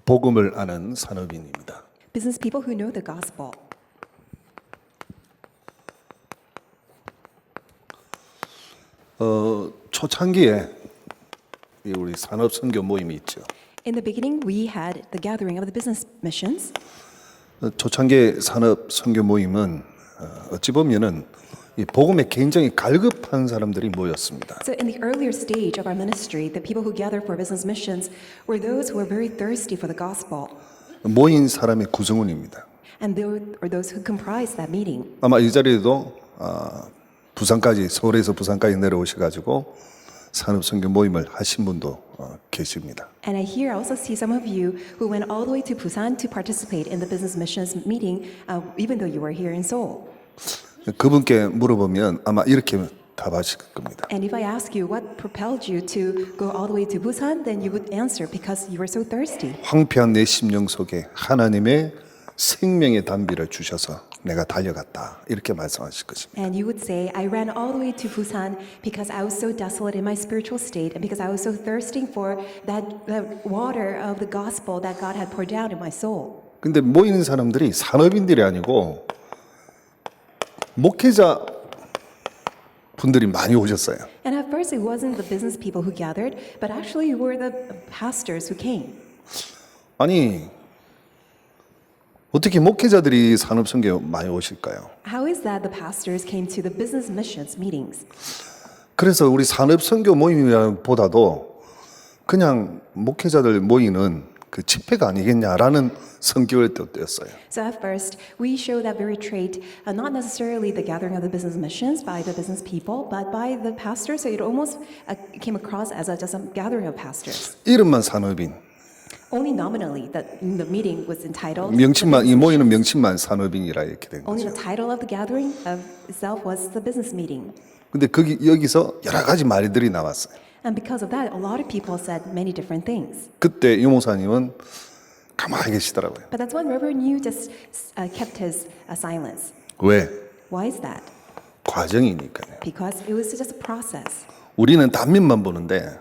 복음을 아는 산업인입니다. Business people who know the gospel. 초창기에 이 우리 산업 선교 모임이 있죠. In the beginning, we had the gathering of the business missions. 초창기 산업 선교 모임은 어찌 보면은 이 복음에 굉장히 갈급한 사람들이 모였습니다. So in the earlier stage of our ministry, the people who gathered for business missions were those who were very thirsty for the gospel. 모인 사람의 구성원입니다. And there were those who comprised that meeting. 아마 이 자리에도 부산까지 서울에서 부산까지 내려오셔가지고 산업 선교 모임을 하신 분도 계십니다. And I here also see some of you who went all the way to Busan to participate in the business missions meeting, even though you were here in Seoul. 그분께 물어보면 아마 이렇게 답하실 겁니다. And if I ask you what propelled you to go all the way to Busan, then you would answer because you were so thirsty. 황폐한 내 심령 속에 하나님의 생명의 단비를 주셔서 내가 달려갔다 이렇게 말씀하실 것입니다. And you would say, I ran all the way to Busan because I was so desolate in my spiritual state and because I was so thirsting for that water of the gospel that God had poured down in my soul. 근데 모이는 사람들이 산업인들이 아니고 목회자 분들이 많이 오셨어요. And at first it wasn't the business people who gathered, but actually were the pastors who came. 아니 어떻게 목회자들이 산업 선교 많이 오실까요? How is that the pastors came to the business missions meetings? 그래서 우리 산업 선교 모임보다도 그냥 목회자들 모이는 그 집회가 아니겠냐라는 성격을 띄었어요. So at first, we show that very trait, not necessarily the gathering of the business missions by the business people, but by the pastors. So it almost came across as just a gathering of pastors. 이름만 산업인, Only nominally, the meeting was entitled. 명칭만 이 모이는 명칭만 산업인이라 이렇게 된 Only 거죠. the title of the gathering of itself was the business meeting. 근데 여기서 여러 가지 말들이 나왔어요. And because of that, a lot of people said many different things. 그때 유 목사님은 가만히 계시더라고요. But that's when Reverend Yu just kept his silence. 왜? Why is that? 과정이니까요. Because it was just a process. 우리는 단면만 보는데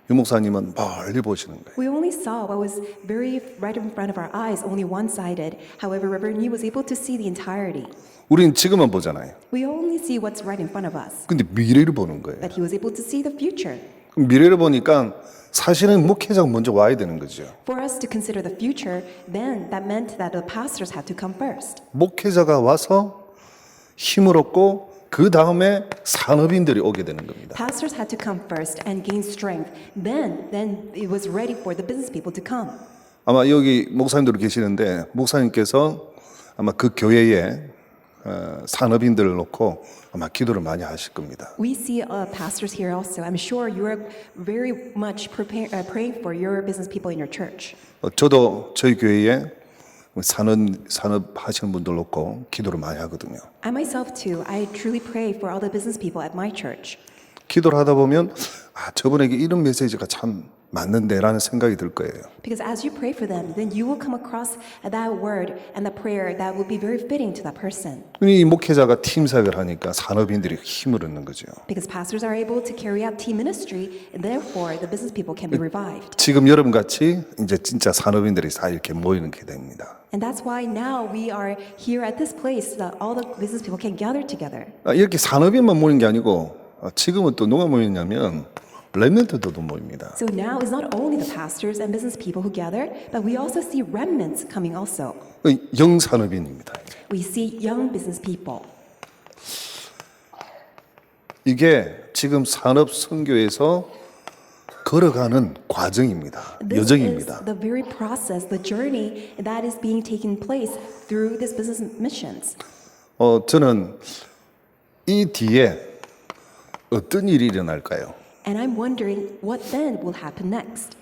유 목사님은 멀리 보시는 거예요. We only saw what was very right in front of our eyes, only one-sided. However, Reverend Yu was able to see the entirety. 우리는 지금만 보잖아요. We only see what's right in front of us. 근데 미래를 보는 거예요. But he was able to see the future. 미래를 보니까 사실은 목회자가 먼저 와야 되는 거죠. For us to consider the future, then that meant that the pastors had to come first. 목회자가 와서 힘을 얻고 그 다음에 산업인들이 오게 되는 겁니다. Pastors had to come first and gain strength. Then it was ready for the business people to come. 아마 여기 목사님들 계시는데 목사님께서 아마 그 교회에 산업인들을 놓고 아마 기도를 많이 하실 겁니다. We see pastors here also. I'm sure you are very much praying for your business people in your church. 저도 저희 교회에 산업 하시는 분들 놓고 기도를 많이 하거든요. I myself too, I truly pray for all the business people at my church. 기도를 하다 보면 저분에게 이런 메시지가 참 맞는데라는 생각이 들 거예요. Because as you pray for them, then you will come across that word and the prayer that will be very fitting to that person. 이 목회자가 팀 사역을 하니까 산업인들이 힘을 얻는 거죠. Because pastors are able to carry out team ministry, and therefore the business people can be revived. 지금 여러분 같이 이제 진짜 산업인들이 다 이렇게 모이는 게 됩니다. And that's why now we are here at this place that all the business people can gather together. 이렇게 산업인만 모이는 게 아니고 지금은 또 누가 모이냐면 렘넌트들도 모입니다. So now it's not only the pastors and business people who gather, but we also see remnants coming also. 영산업인입니다. We see young business people. 이게 지금 산업 선교에서 걸어가는 과정입니다. This 여정입니다. is the very process, the journey that is being taken place through this business missions. 저는 이 뒤에 어떤 일이 일어날까요? And I'm wondering what then will happen next.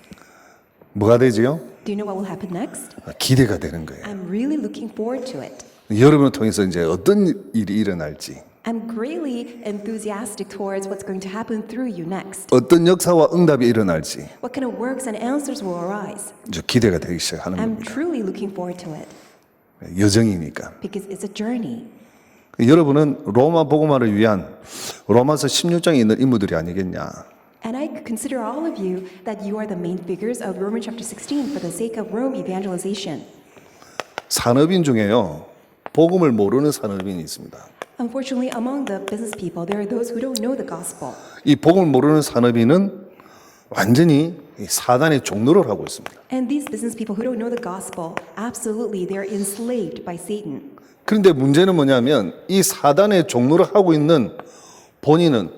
뭐가 되지요? Do you know what will happen next? 기대가 되는 거예요. I'm really looking forward to it. 여러분을 통해서 이제 어떤 일이 일어날지, I'm greatly enthusiastic towards what's going to happen through you next. 어떤 역사와 응답이 일어날지 What kind of works and answers will arise. 이제 기대가 되기 시작하는 I'm 겁니다. truly looking forward to it 여정이니까. because it's a journey. 여러분은 로마 복음화를 위한 로마서 16장에 있는 인물들이 아니겠냐. And I consider all of you that you are the main figures of Romans chapter 16 for the sake of Rome evangelization. 산업인 중에요, 복음을 모르는 산업인이 있습니다. Unfortunately, among the business people, there are those who don't know the gospel. 이 복음을 모르는 산업인은 완전히 이 사단의 종노를 하고 있습니다. And these business people who don't know the gospel, absolutely, they're enslaved by Satan. 그런데 문제는 뭐냐면 이 사단의 종노를 하고 있는 본인은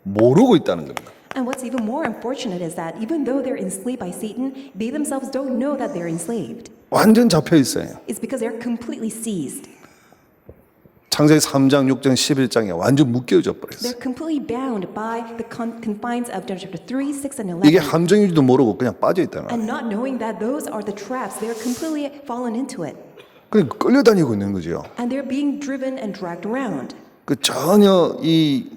모르고 있다는 겁니다. And what's even more unfortunate is that even though they're enslaved by Satan, they themselves don't know that they're enslaved. 완전 잡혀 있어요. It's because they're completely seized. 창세기 3장, 6장, 11장에 완전 묶여져 버렸어요. They're completely bound by the confines of chapter 3, 6, and 11. 이게 함정인지도 모르고 그냥 빠져 있다는 거예요. And not knowing that those are the traps, they're completely fallen into it. 그냥 끌려다니고 있는 거죠. And they're being driven and dragged around. 그 전혀 이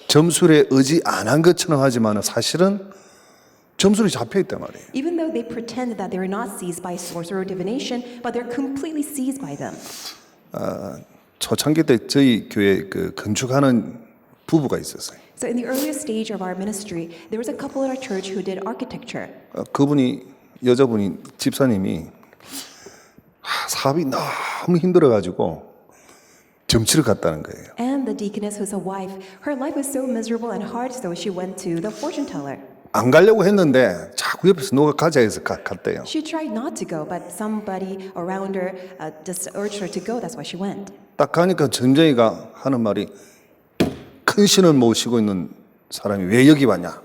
점술에 의지 안 한 것처럼 하지만 사실은 점술이 잡혀 있단 말이에요. Even though they pretend that they're not seized by sorcery or divination, but they're completely seized by them. 초창기 때 저희 교회 그 건축하는 부부가 있었어요. So in the earliest stage of our ministry, there was a couple at our church who did architecture. 그분이 여자분이 집사님이 사업이 너무 힘들어가지고 점치러 갔다는 거예요. And the deaconess, who's a wife, her life was so miserable and hard, so she went to the fortune teller. 안 가려고 했는데 자꾸 옆에서 누가 가자 해서 갔대요. She tried not to go, but somebody around her just urged her to go. That's why she went. 딱 가니까 전쟁이가 하는 말이 큰 신을 모시고 있는 사람이 왜 여기 왔냐?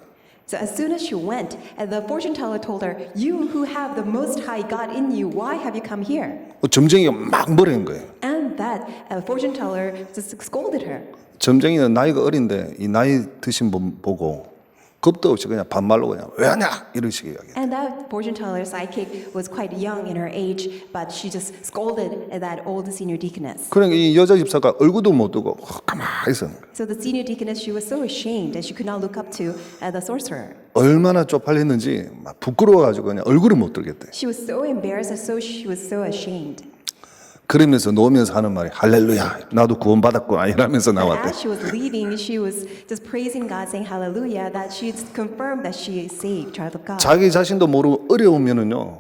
So as soon as she went, the fortune teller told her, "You who have the Most High God in you, why have you come here?" 점쟁이가 막 뭐라는 거예요. And that fortune teller just scolded her. 점쟁이는 나이가 어린데 이 나이 드신 분 보고 겁도 없이 그냥 반말로 그냥 왜 하냐 이런 식의 이야기. And that fortune teller psychic was quite young in her age, but she just scolded that old senior deaconess. 그러니까 이 여자 집사가 얼굴도 못 뜨고 가만히 있었는 거예요. So the senior deaconess, she was so ashamed and she could not look up to the sorcerer. 얼마나 쪽팔렸는지 막 부끄러워가지고 그냥 얼굴을 못 들겠대. She was so embarrassed and she was so ashamed. 그러면서 놓으면서 하는 말이 할렐루야 나도 구원받았구나 이러면서 And 나왔대. as she was leaving, she was just praising God, saying hallelujah, that she confirmed that she is saved, child of God. 자기 자신도 모르고 어려우면은요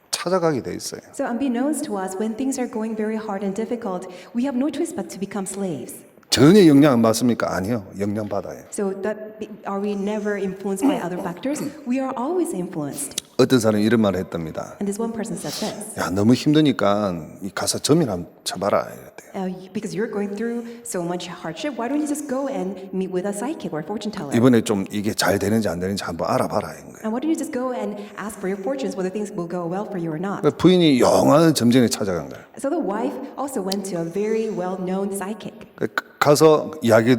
찾아가게 돼 있어요. So unbeknownst to us, when things are going very hard and difficult, we have no choice but to become slaves. 전혀 영향 안 받습니까? 아니요. 영향 받아요. So that are we never influenced by other factors? We are always influenced. 어떤 사람이 이런 말을 했답니다. And this one person said this. 야 너무 힘드니까 가서 점이나 한번 쳐봐라 이랬대요. Because you're going through so much hardship, why don't you just go and meet with a psychic or a fortune teller? 이번에 좀 이게 잘 되는지 안 되는지 한번 알아봐라 이런 거예요. And why don't you just go and ask for your fortunes, whether things will go well for you or not? 그러니까 부인이 영화는 점쟁이를 찾아간 거예요. So the wife also went to a very well-known psychic. 가서 이야기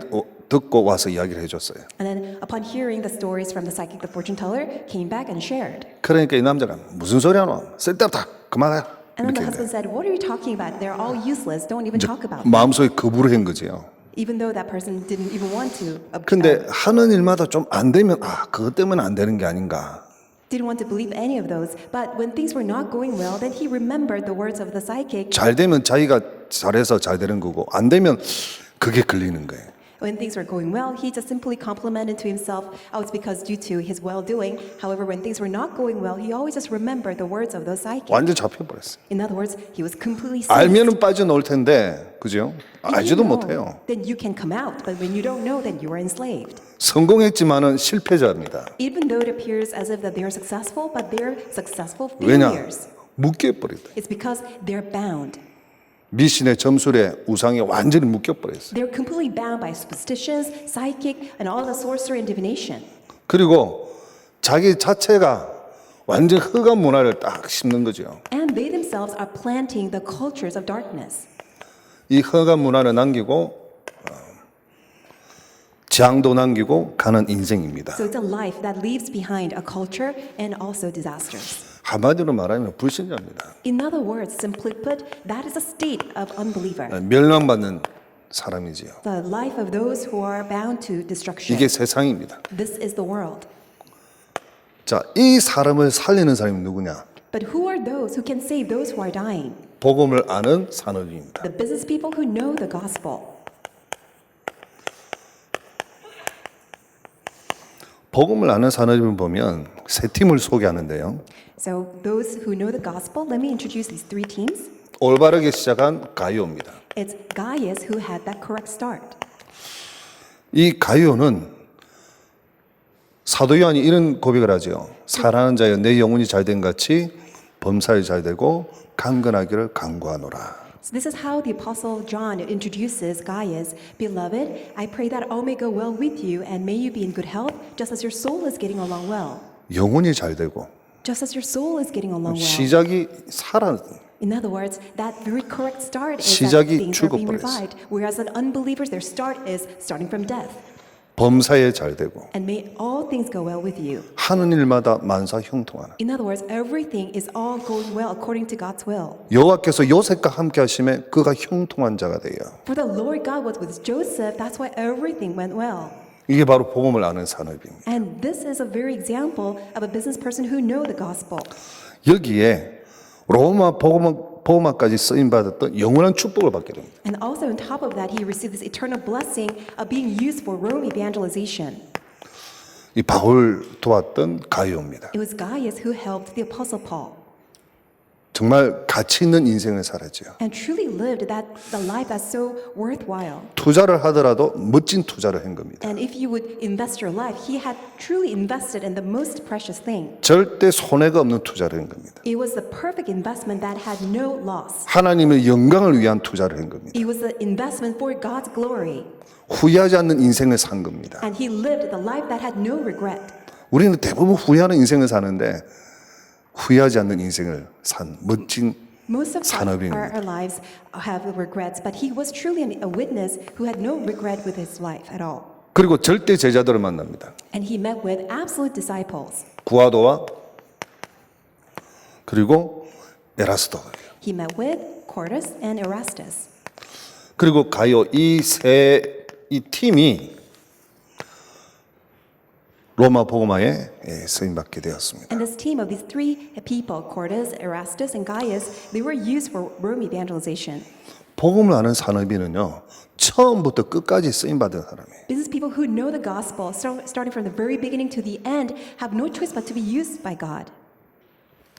듣고 와서 이야기를 해줬어요. And then upon hearing the stories from the psychic, the fortune teller came back and shared. 그러니까 이 남자가 무슨 소리 하노? 쓸데없다. 그만해. And then 이렇게 the husband said, what are you talking about? They're all useless. Don't even talk about them. 마음속에 거부를 한 거지요. Even though that person didn't even want to. 근데 하는 일마다 좀 안 되면 그것 때문에 안 되는 게 아닌가. Didn't want to believe any of those. But when things were not going well, then he remembered the words of the psychic. 잘 되면 자기가 잘해서 잘 되는 거고 안 되면 그게 걸리는 거예요. When things were going well, he just simply complimented to himself, oh, it's because due to his well-doing. However, when things were not going well, he always just remembered the words of the psychic. 완전 잡혀버렸어요. In other words, he was completely seized. 알면은 빠져나올 텐데 그죠? If you 알지도 know, 못해요. then you can come out. But when you don't know, then you are enslaved. 성공했지만은 실패자입니다. Even though it appears as if that they are successful, but they're successful 왜냐? failures. 묶여버렸다. It's because they're bound. 미신의 점술에 우상에 완전히 묶여버렸어요. They're completely bound by superstitions, psychic, and all the sorcery and divination. 그리고 자기 자체가 완전 흑암 문화를 딱 심는 거죠. And they themselves are planting the cultures of darkness. 이 흑암 문화를 남기고 재앙도 남기고 가는 인생입니다. So it's a life that leaves behind a culture and also disasters. 한마디로 말하면 불신자입니다. In other words, simply put, that is a state of unbeliever. 멸망받는 사람이지요. The life of those who are bound to destruction. 이게 세상입니다. This is the world. 자, 이 사람을 살리는 사람이 누구냐? But who are those who can save those who are dying? 복음을 아는 산업입니다. The business people who know the gospel. 복음을 아는 산업을 보면 세 팀을 소개하는데요. So those who know the gospel, let me introduce these three teams. 올바르게 시작한 가이오입니다. It's Gaius who had that correct start. 이 가이오는 사도 요한이 이런 고백을 하죠. 사랑하는 자여 내 영혼이 잘된 같이 범사에 잘되고 강건하기를 간구하노라. So this is how the Apostle John introduces Gaius. Beloved, I pray that all may go well with you and may you be in good health, just as your soul is getting along well. 영혼이 잘되고 Just as your soul is getting along well. 시작이 살아. In other words, that very correct start is that 시작이 things are being 죽어버렸어. revived, whereas the unbelievers, their start is starting from death. 범사에 잘되고 And may all things go well with you. 하는 일마다 만사 형통하는. In other words, everything is all going well according to God's will. 여호와께서 요셉과 함께 하심에 그가 형통한 자가 되어. For the Lord God was with Joseph, that's why everything went well. 이게 바로 복음을 아는 산업입니다. And this is a very example of a business person who know the gospel. 여기에 로마 복음화까지 쓰임 받았던 영원한 축복을 받게 됩니다. And also on top of that, he received this eternal blessing of being used for Rome evangelization. 이 바울 도왔던 가이오입니다. It was Gaius who helped the Apostle Paul 정말 가치 있는 인생을 살았죠. and truly lived the life that's so worthwhile. 투자를 하더라도 멋진 투자를 한 겁니다. And if you would invest your life, he had truly invested in the most precious thing. 절대 손해가 없는 투자를 한 겁니다. It was the perfect investment that had no loss. 하나님의 영광을 위한 투자를 한 겁니다. It was the investment for God's glory. 후회하지 않는 인생을 산 겁니다. And he lived the life that had no regret. 우리는 대부분 후회하는 인생을 사는데 후회하지 않는 인생을 산 멋진 Most of 산업입니다. our lives have regrets, but he was truly a witness who had no regret with his life at all. 그리고 절대 제자들을 만납니다. And he met with absolute disciples. 구아도와 그리고 에라스도 He met with Quartus and Erastus. 그리고 가이오 이 팀이 로마 복음화에 쓰임 받게 되었습니다. And this team of these three people, Quartus, Erastus, and Gaius, they were used for Rome evangelization. 복음을 아는 산업인은요 처음부터 끝까지 쓰임 받은 사람이에요. Business people who know the gospel, starting from the very beginning to the end, have no choice but to be used by God.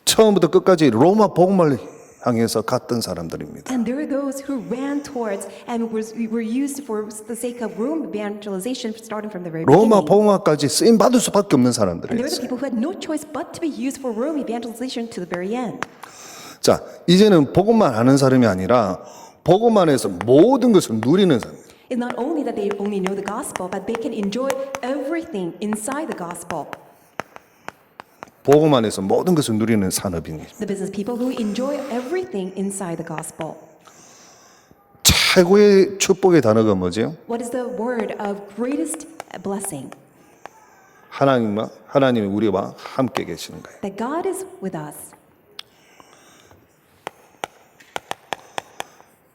처음부터 끝까지 로마 복음을 향해서 갔던 사람들입니다. And there are those who ran towards and were used for the sake of Rome evangelization, starting from the very 로마 beginning. 복음화까지 쓰임 받을 수밖에 없는 And there are the 사람들이었어요. people who had no choice but to be used for Rome evangelization to the very end. 자, 이제는 복음만 아는 사람이 아니라 복음 안에서 모든 것을 누리는 사람입니다. It's not only that they only know the gospel, but they can enjoy everything inside the gospel. 복음 안에서 모든 것을 누리는 산업입니다. The business people who enjoy everything inside the gospel. 최고의 축복의 단어가 뭐죠? What is the word of greatest blessing? 하나님이 우리와 함께 계시는 거예요. That God is with us.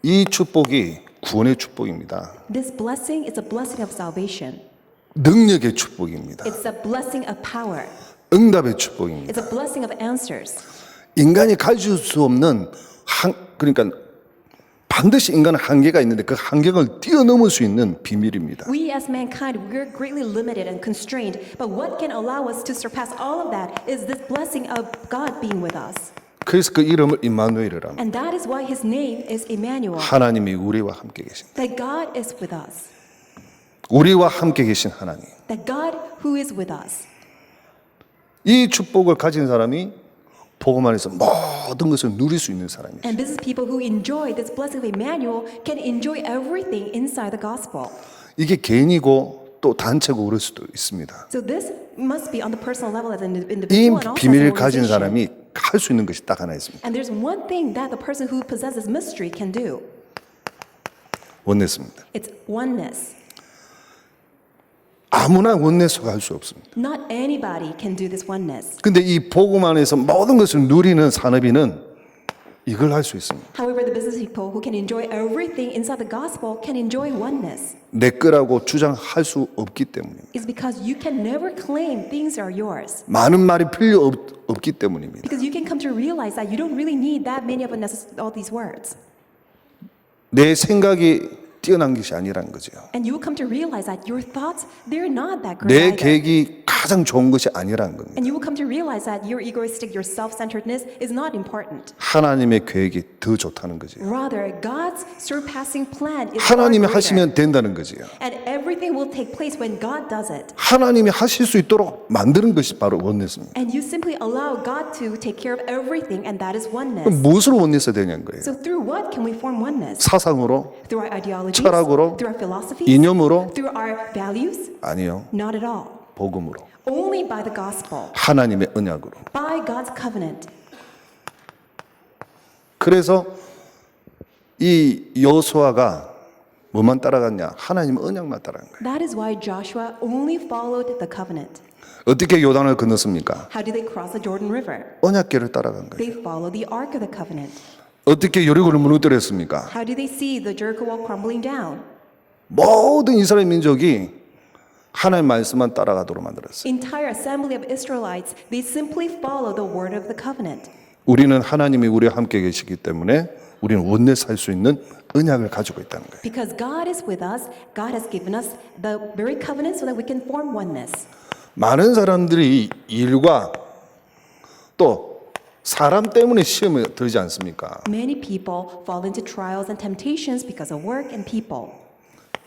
이 축복이 구원의 축복입니다. This blessing is a blessing of salvation. 능력의 축복입니다. It's a blessing of power. 응답의 축복입니다. It's a blessing of answers. 인간이 가질 수 없는 그러니까 반드시 인간은 한계가 있는데 그 한계를 뛰어넘을 수 있는 비밀입니다. We as mankind, we're greatly limited and constrained, but what can allow us to surpass all of that is this blessing of God being with us. 그래서 그 이름을 임마누엘이라 합니다. And that is why his name is Emmanuel. 하나님이 우리와 함께 계신다. That God is with us. 우리와 함께 계신 하나님. That God who is with us. 이 축복을 가진 사람이 복음 안에서 모든 것을 누릴 수 있는 사람이에요. And business people who enjoy this blessing of Emmanuel can enjoy everything inside the gospel. 이게 개인이고 또 단체고 그럴 수도 있습니다. So this must be on the personal level as an 이 individual and also as an 비밀을 가진 organization. 사람이 할 수 있는 것이 딱 하나 있습니다. And there's one thing that the person who possesses mystery can do. 원내스입니다. It's oneness. 아무나 원내스가 할 수 없습니다. Not anybody can do this oneness. 근데 이 복음 안에서 모든 것을 누리는 산업인은 이걸 할 수 있습니다. However, the business people who can enjoy everything inside the gospel can enjoy oneness. 내 거라고 주장할 수 없기 때문입니다. It's because you can never claim things are yours. 많은 말이 필요 없기 때문입니다. Because you can come to realize that you don't really need that many of all these words. 내 생각이 뛰어난 것이 아니라는 거죠. And you will come to realize that your thoughts, they're not that great 내 either. 계획이 가장 좋은 것이 아니라는 겁니다. And you will come to realize that your egoistic, your self-centeredness is not important. 하나님의 계획이 더 좋다는 거죠. Rather, God's surpassing plan is far 하나님이 greater. 하시면 된다는 거지요. And everything will take place when God does it. 하나님이 하실 수 있도록 만드는 것이 바로 원내스입니다. And you simply allow God to take care of everything, and that is oneness. 그럼 무엇으로 원내스 되냐는 거예요. So through what can we form oneness? 사상으로, Through our ideologies? 철학으로, Through our philosophies? 이념으로? Through our values? 아니요. Not at all. 복음으로. Only by the gospel. 하나님의 언약으로. By God's covenant. 그래서 이 여호수아가 뭐만 따라갔냐? 하나님의 언약만 따라간 거예요. That is why Joshua only followed the covenant. 어떻게 요단을 건넜습니까? How did they cross the Jordan River? 언약궤를 따라간 거예요. They followed the Ark of the Covenant. 어떻게 여리고를 무너뜨렸습니까? How did they see the Jericho wall crumbling down? 모든 이스라엘 민족이 하나님의 말씀만 따라가도록 만들었어요. Entire assembly of Israelites, they simply follow the word of the covenant. 우리는 하나님이 우리와 함께 계시기 때문에 우리는 원내 살 수 있는 언약을 가지고 있다는 거예요. Because God is with us, God has given us the very covenant so that we can form oneness. 많은 사람들이 일과 또 사람 때문에 시험에 들지 않습니까? Many people fall into trials and temptations because of work and people,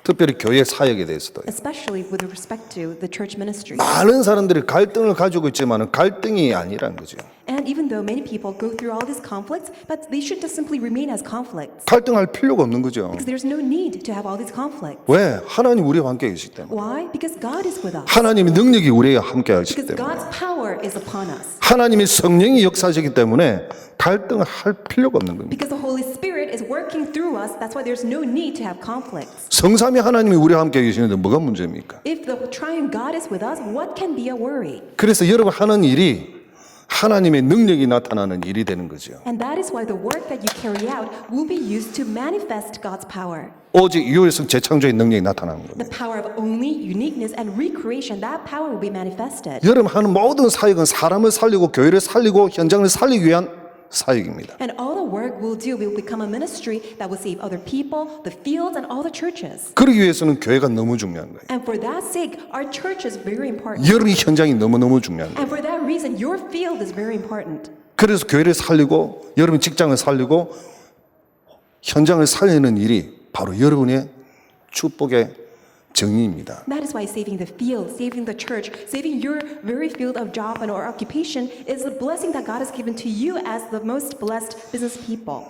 특별히 교회 사역에 대해서도 especially with respect to the church ministry. 많은 사람들이 갈등을 가지고 있지만 갈등이 아니라는 거죠. And even though many people go through all these conflicts, but they should just simply remain as conflicts. 갈등할 필요가 없는 거죠. Because there's no need to have all these conflicts. 왜? 하나님 우리와 함께 계시기 때문에. Why? Because God is with us. 하나님의 능력이 우리와 함께 하시기 Because 때문에. God's power is upon us. 하나님의 성령이 역사하시기 때문에 갈등을 할 필요가 없는 겁니다. Because the Holy Spirit is working through us, that's why there's no need to have conflicts. 성삼위 하나님이 우리와 함께 계시는데 뭐가 문제입니까? If the triune God is with us, what can be a worry? 그래서 여러분 하는 일이 하나님의 능력이 나타나는 일이 되는 거죠. And that is why the work that you carry out will be used to manifest God's power. 오직 유일성 재창조의 능력이 나타나는 The 겁니다. power of only uniqueness and recreation, that power will be manifested. 여러분 하는 모든 사역은 사람을 살리고 교회를 살리고 현장을 살리기 위한 사역입니다. And all the work we'll do will become a ministry that will save other people, the fields, and all the churches. 그러기 위해서는 교회가 너무 중요한 거예요. And for that sake, our church is very important. 여러분이 현장이 너무너무 중요한 거예요. And for that reason, your field is very important. 그래서 교회를 살리고 여러분 직장을 살리고 현장을 살리는 일이 바로 여러분의 축복의 정의입니다. That is why saving the field, saving the church, saving your very field of job and or occupation is a blessing that God has given to you as the most blessed business people.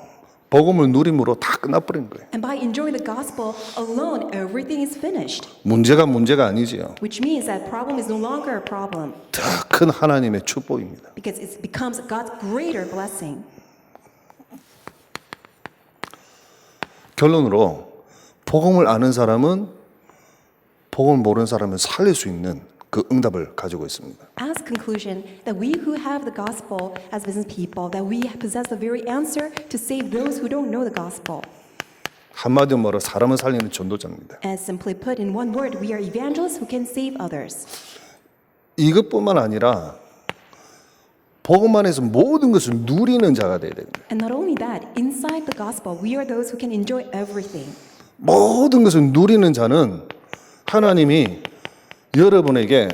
복음을 누림으로 다 끝나버린 거예요. And by enjoying the gospel alone, everything is finished. 문제가 아니지요. Which means that problem is no longer a problem 더 큰 하나님의 축복입니다. because it becomes God's greater blessing. 결론으로 복음을 아는 사람은 복음을 모르는 사람을 살릴 수 있는 그 응답을 가지고 있습니다. As conclusion, that we who have the gospel as business people, that we possess the very answer to save those who don't know the gospel. 한마디로 말해 사람을 살리는 전도자입니다. As simply put in one word, we are evangelists who can save others. 이것뿐만 아니라 복음 안에서 모든 것을 누리는 자가 되어야 됩니다. And not only that, inside the gospel, we are those who can enjoy everything. 모든 것을 누리는 자는 하나님이 여러분에게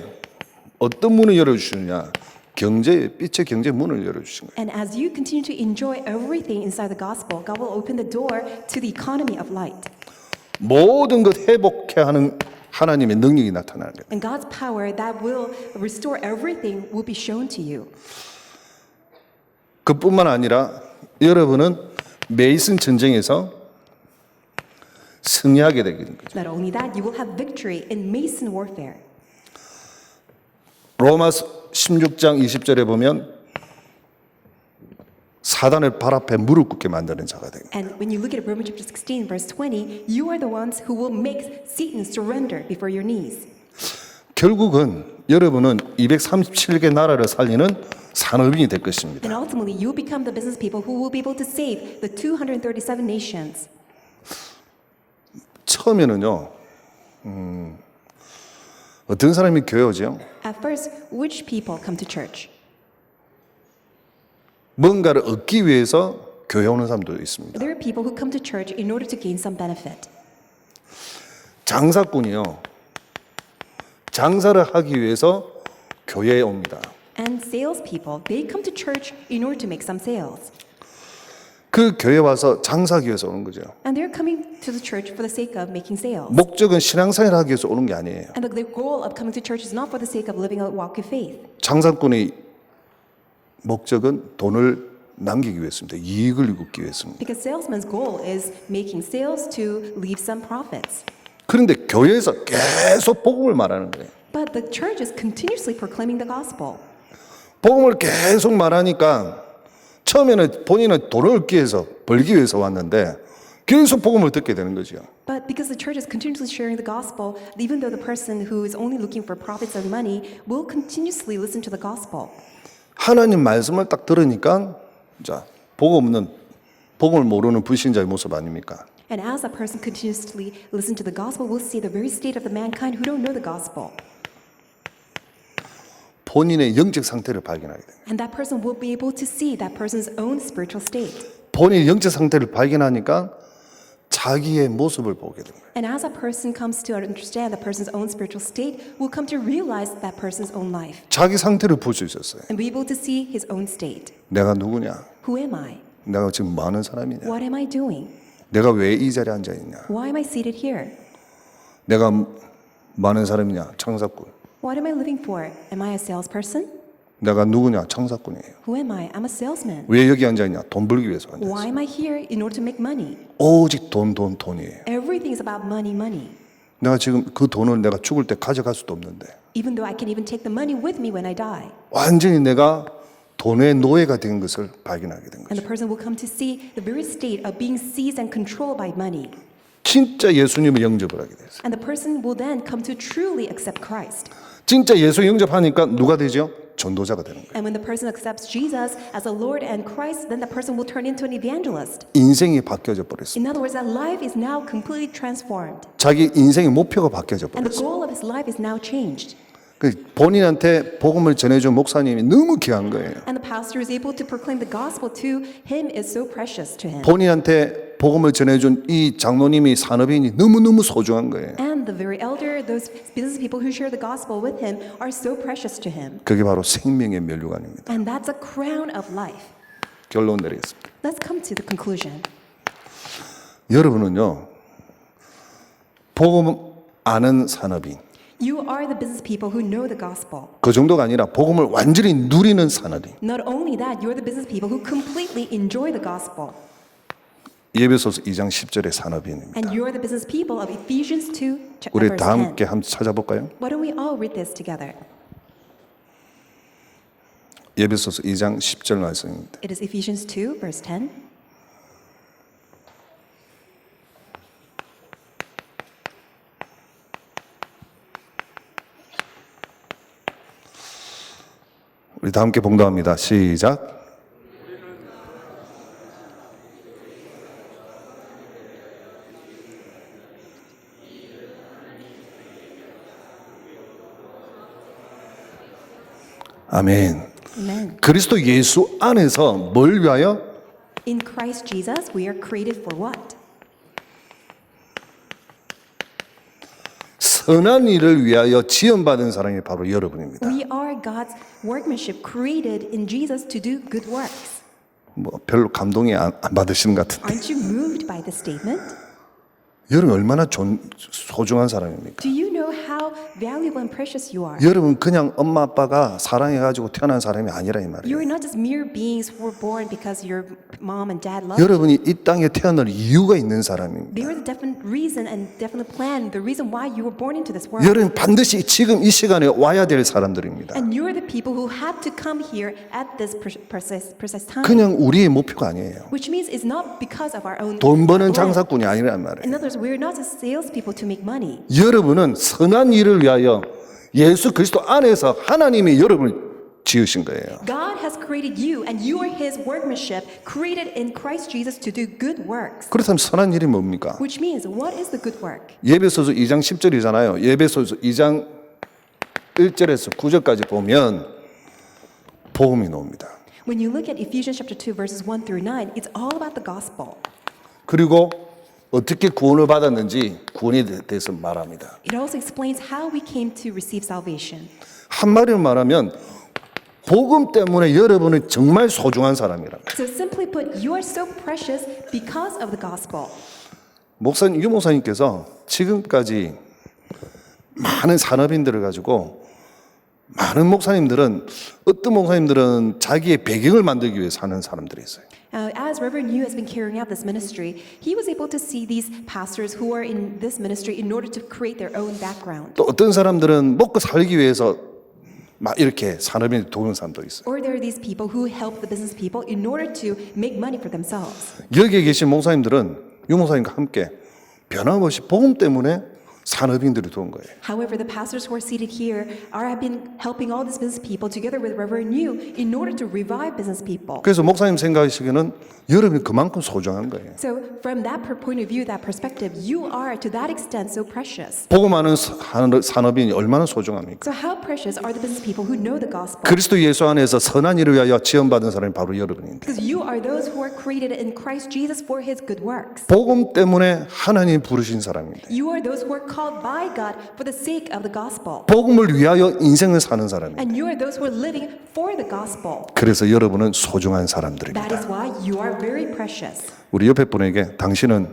어떤 문을 열어주시느냐? 빛의 경제 문을 열어주신 거예요. And as you continue to enjoy everything inside the gospel, God will open the door to the economy of light. 모든 것 회복해 하는 하나님의 능력이 나타나는 거예요. And God's power that will restore everything will be shown to you. 그뿐만 아니라 여러분은 메이슨 전쟁에서 승리하게 되는 거죠. Not only that, you will have victory in Mason warfare. 로마서 16장 20절에 보면 사단을 발 앞에 무릎 꿇게 만드는 자가 되는 거예요. And when you look at Romans chapter 16, verse 20, you are the ones who will make Satan surrender before your knees. 결국은 여러분은 237개 나라를 살리는 산업인이 될 것입니다. And ultimately, you will become the business people who will be able to save the 237 nations. 처음에는요, 어떤 사람이 교회 오죠? At first, which people come to church? 뭔가를 얻기 위해서 교회 오는 사람도 있습니다. There are people who come to church in order to gain some benefit. 장사꾼이요. 장사를 하기 위해서 교회에 옵니다. And salespeople, they come to church in order to make some sales. 그 교회 와서 장사하기 위해서 오는 거죠. And they're coming to the church for the sake of making sales. 목적은 신앙생활을 하기 위해서 오는 게 아니에요. And the goal of coming to church is not for the sake of living a walk of faith. 장사꾼의 목적은 돈을 남기기 위해서입니다. 이익을 얻기 위해서입니다. Because salesman's goal is making sales to leave some profits. 그런데 교회에서 계속 복음을 말하는 거예요. But the church is continuously proclaiming the gospel. 복음을 계속 말하니까 처음에는 본인은 돈을 얻기 위해서 벌기 위해서 왔는데 계속 복음을 듣게 되는 거죠. But because the church is continuously sharing the gospel, even though the person who is only looking for profits and money will continuously listen to the gospel. 하나님 말씀을 딱 들으니까 자, 복음을 모르는 불신자의 모습 아닙니까? And as a person continuously listen to the gospel, we'll see the very state of the mankind who don't know the gospel. 본인의 영적 상태를 발견하게 됩니다. And that person will be able to see that person's own spiritual state. 본인의 영적 상태를 발견하니까 자기의 모습을 보게 됩니다. And as a person comes to understand the person's own spiritual state, will come to realize that person's own life 자기 상태를 볼 수 있었어요. and be able to see his own state. 내가 누구냐? Who am I? 내가 지금 뭐 하는 사람이냐? What am I doing? 내가 왜 이 자리에 앉아 있냐? Why am I seated here? 내가 뭐 하는 사람이냐? 창사꾼. What am I living for? Am I a salesperson? 내가 누구냐? 창사꾼이에요. Who am I? I'm a salesman. 왜 여기 앉아 있냐? 돈 벌기 위해서 앉아 Why 있어요. am I here? In order to make money. 오직 돈이에요. Everything is about money, money. 내가 지금 그 돈을 내가 죽을 때 가져갈 수도 없는데 Even though I can even take the money with me when I die. 완전히 내가 돈의 노예가 된 것을 발견하게 된 And the 거죠. person will come to see the very state of being seized and controlled by money. 진짜 예수님을 영접을 하게 됐어요. And the person will then come to truly accept Christ. 진짜 예수 영접하니까 누가 되죠? 전도자가 되는 거예요. And when the person accepts Jesus as a Lord and Christ, then the person will turn into an evangelist. 인생이 바뀌어져 버렸어요. In other words, that life is now completely transformed. 자기 인생의 목표가 바뀌어져 And the 버렸어요. goal of his life is now changed. 그 본인한테 복음을 전해준 목사님이 너무 귀한 거예요. And the pastor is able to proclaim the gospel to him is so precious to him. 본인한테 복음을 전해준 이 장로님이 산업인이 너무너무 소중한 거예요. And the very elder, those business people who share the gospel with him are so precious to him. 그게 바로 생명의 면류관입니다. And that's a crown of life. 결론 내리겠습니다. Let's come to the conclusion. 여러분은요, 복음 아는 산업인, You are the business people who know the gospel. 그 정도가 아니라 복음을 완전히 누리는 산업인. Not only that, you're the business people who completely enjoy the gospel. 예배소서 2장 10절의 산업인입니다. And you're the business people of Ephesians 2, 우리 verse 다 10. 함께 한번 찾아볼까요? Why don't we all read this together? 예배소서 2장 10절 말씀입니다. It is Ephesians 2, verse 10. 우리 다 함께 봉독합니다. 시작. 아멘. Amen. 그리스도 예수 안에서 뭘 위하여? In Christ Jesus, we are created for what? 선한 일을 위하여 지원받은 사람이 바로 여러분입니다. We are God's workmanship created in Jesus to do good works. 뭐 별로 감동이 안 받으시는 것 같은데. Aren't you moved by this statement? 여러분 얼마나 소중한 사람입니까? Do you know how valuable and precious you are? 여러분 그냥 엄마 아빠가 사랑해가지고 태어난 사람이 아니라 이 You 말이에요. are not just mere beings who were born because your mom and dad loved you. 여러분이 이 땅에 태어날 이유가 있는 사람입니다. There is a definite reason and definite plan, the reason why you were born into this world. 여러분 반드시 지금 이 시간에 와야 될 사람들입니다. And you're the people who have to come here at this precise time. 그냥 우리의 목표가 아니에요. Which means it's not because of our own 돈 버는 glory. 장사꾼이 아니란 In 말이에요. other words, we're not just salespeople to make money. 여러분은 선한 일을 위하여 예수 그리스도 안에서 하나님이 여러분을 지으신 거예요. God has created you and you are his workmanship created in Christ Jesus to do good works. 그렇다면 선한 일이 뭡니까? Which means what is the good work? 예배소서 2장 10절이잖아요. 예배소서 2장 1절에서 9절까지 보면 복음이 나옵니다. When you look at Ephesians chapter 2 verses 1 through 9, it's all about the gospel. 그리고 어떻게 구원을 받았는지 구원에 대해서 말합니다. It also explains how we came to receive salvation. 한마디로 말하면 복음 때문에 여러분은 정말 소중한 사람이랍니다. So simply put, you are so precious because of the gospel. 유 목사님께서 지금까지 많은 산업인들을 가지고 많은 목사님들은 어떤 목사님들은 자기의 배경을 만들기 위해서 하는 사람들이 있어요. As Reverend Yu has been carrying out this ministry, he was able to see these pastors who are in this ministry in order to create their own background. 또 어떤 사람들은 먹고 살기 위해서 막 이렇게 산업인을 도우는 사람도 있어요. Or there are these people who help the business people in order to make money for themselves. 여기에 계신 목사님들은 유 목사님과 함께 변함없이 복음 때문에 산업인들이 도운 거예요. However, the pastors who are seated here have been helping all these business people together with Reverend Yu in order to revive business people. 그래서 목사님 생각하시기에는 여러분이 그만큼 소중한 거예요. So from that point of view, that perspective, you are to that extent so precious. 복음하는 산업인이 얼마나 소중합니까? So how precious are the business people who know the gospel? 그리스도 예수 안에서 선한 일을 위하여 지원받은 사람이 바로 여러분인데 Because you are those who are created in Christ Jesus for his good works. 복음 때문에 하나님 부르신 사람인데 You are those who are called by God for the sake of the gospel. 복음을 위하여 인생을 사는 사람입니다. And you are those who are living for the gospel. 그래서 여러분은 소중한 That 사람들입니다. is why you are very precious. 우리 옆에 분에게 당신은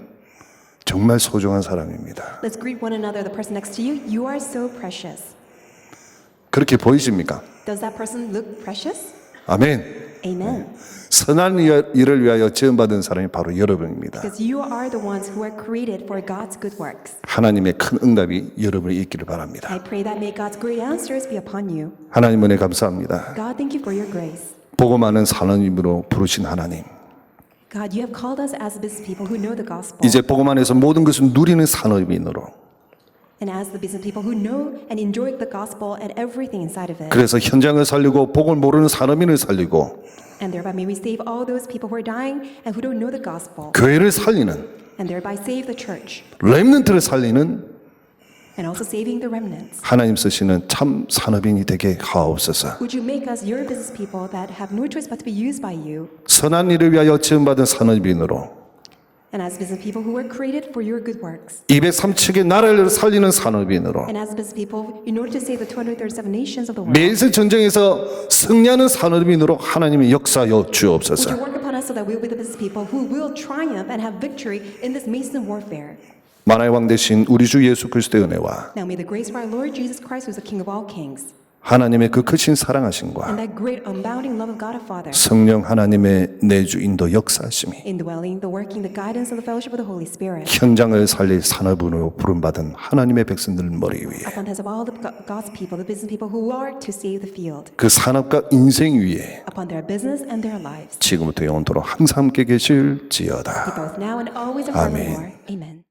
정말 소중한 사람입니다. Let's greet one another. The person next to you, you are so precious. 그렇게 보이십니까? Does that person look precious? 아멘. Amen. 선한 일을 위하여 지원받은 사람이 바로 여러분입니다. Because you are the ones who are created for God's good works. 하나님의 큰 응답이 여러분에 있기를 바랍니다. I pray that may God's great answers be upon you. 하나님 은혜 감사합니다. God, thank you for your grace. 복음하는 산업인으로 부르신 하나님. God, you have called us as business people who know the gospel. 이제 복음 안에서 모든 것을 누리는 산업인으로. And as the business people who know and enjoy the gospel and everything inside of it. 그래서 현장을 살리고 복을 모르는 산업인을 살리고 And thereby may we save all those people who are dying and who don't know the gospel. 교회를 살리는 And thereby save the church. 렘넌트를 살리는 And also saving the remnants. 하나님 쓰시는 참 산업인이 되게 하옵소서. Would you make us your business people that have no choice but to be used by you? 선한 일을 위하여 지원받은 산업인으로 And as business people who were created for your good works. 237개 나라를 살리는 산업인으로 And as business people, in order to save the 237 nations of the world. 메일스 전쟁에서 승리하는 산업인으로 하나님의 역사여 Would 주옵소서. you work upon us so that we will be the business people who will triumph and have victory in this Mason warfare? 만화의 왕 되신 우리 주 예수 그리스도의 은혜와 Now may the grace of our Lord Jesus Christ, who is the King of all kings, 하나님의 그 크신 사랑하심과 and that great unbounding love of God our Father, 성령 하나님의 내주 인도 역사하심이 indwelling, the working, the guidance of the fellowship of the Holy Spirit, 현장을 살릴 산업인으로 부름받은 하나님의 백성들 머리 위에 upon the heads of all the God's people, the business people who are to save the field, 그 산업과 인생 위에 upon their business and their lives, 지금부터 영원토록 항상 함께 계실지어다. be both now and always and Amen. forevermore. Amen.